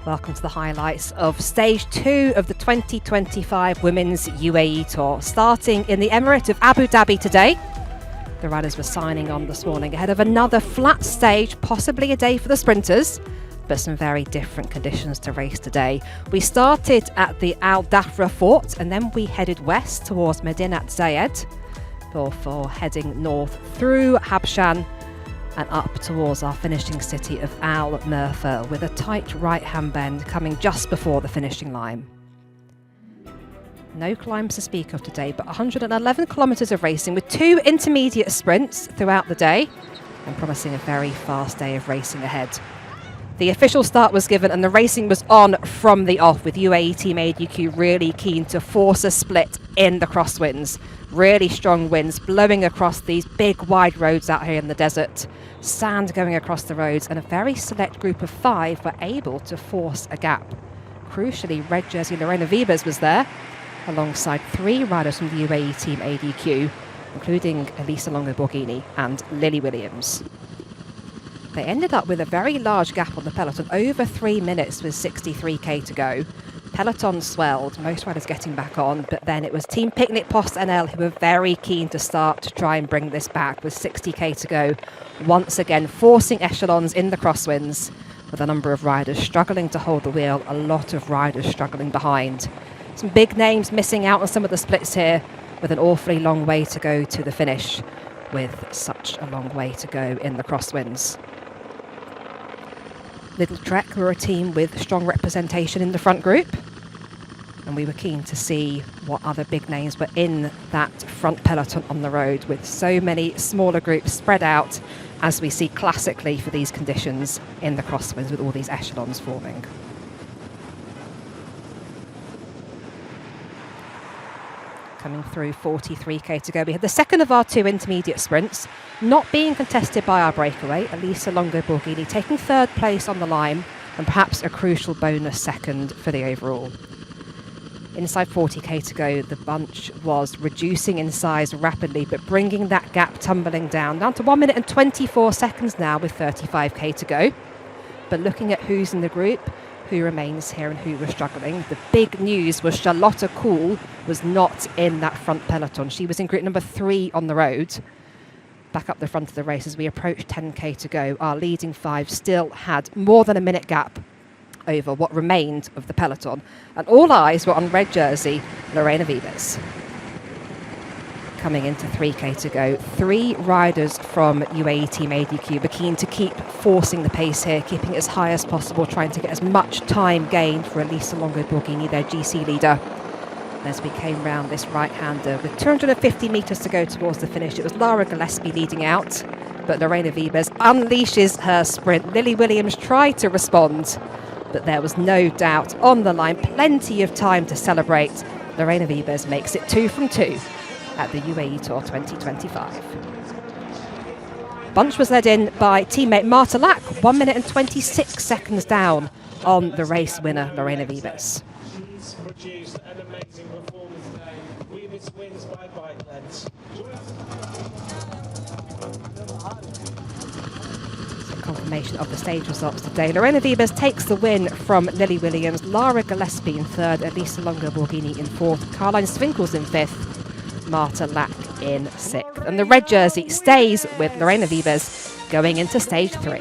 Welcome to the highlights of Stage 2 of the 2025 Women's UAE Tour. Starting in the Emirate of Abu Dhabi today, the riders were signing on this morning ahead of another flat stage, possibly a day for the sprinters, but some very different conditions to race today. We started at the Al Dhafra Fort and then we headed west towards Medinat Zayed before heading north through Habshan and up towards our finishing city of Al Merfa, with a tight right-hand bend coming just before the finishing line. No climbs to speak of today, but 111 kilometres of racing with 2 intermediate sprints throughout the day and promising a very fast day of racing ahead. The official start was given and the racing was on from the off, with UAE Team ADQ really keen to force a split in the crosswinds. Really strong winds blowing across these big wide roads out here in the desert. Sand going across the roads, and a very select group of 5 were able to force a gap. Crucially, red jersey Lorena Wiebes was there, alongside 3 riders from the UAE Team ADQ, including Elisa Longo-Borghini and Lily Williams. They ended up with a very large gap on the peloton, over 3 minutes with 63k to go. Peloton swelled, most riders getting back on, but then it was Team Picnic Post NL who were very keen to start to try and bring this back with 60k to go, once again forcing echelons in the crosswinds, with a number of riders struggling to hold the wheel, a lot of riders struggling behind. Some big names missing out on some of the splits here, with an awfully long way to go to the finish, with such a long way to go in the crosswinds. Little Trek were a team with strong representation in the front group, and we were keen to see what other big names were in that front peloton on the road, with so many smaller groups spread out, as we see classically for these conditions in the crosswinds, with all these echelons forming. Coming through, 43k to go. We had the second of our 2 intermediate sprints, not being contested by our breakaway, Elisa Longo-Borghini taking 3rd place on the line, and perhaps a crucial bonus second for the overall. Inside 40k to go, the bunch was reducing in size rapidly, but bringing that gap tumbling down to 1 minute and 24 seconds now with 35k to go. But looking at who's in the group, who remains here and who was struggling, the big news was Charlotte Kool was not in that front peloton. She was in group number 3 on the road. Back up the front of the race as we approached 10k to go, our leading 5 still had more than a minute gap over what remained of the peloton, and all eyes were on red jersey Lorena Wiebes. Coming into 3k to go, 3 riders from UAE Team ADQ were keen to keep forcing the pace here, keeping it as high as possible, trying to get as much time gained for Elisa Longo-Borghini, their GC leader. As we came round this right-hander, with 250 metres to go towards the finish, it was Lara Gillespie leading out, but Lorena Wiebes unleashes her sprint. Lily Williams tried to respond, but there was no doubt on the line, plenty of time to celebrate. Lorena Wiebes makes it 2 from 2 at the UAE Tour 2025. Bunch was led in by teammate Marta Lack, 1 minute and 26 seconds down on the race winner Lorena Wiebes. She's produced an amazing performance today. Wiebes wins by bike lengths. Confirmation of the stage results today. Lorena Wiebes takes the win from Lily Williams, Lara Gillespie in 3rd, Elisa Longo-Borghini in 4th, Caroline Swinkels in 5th, Marta Lack in 6th. And the red jersey stays with Lorena Wiebes going into stage 3.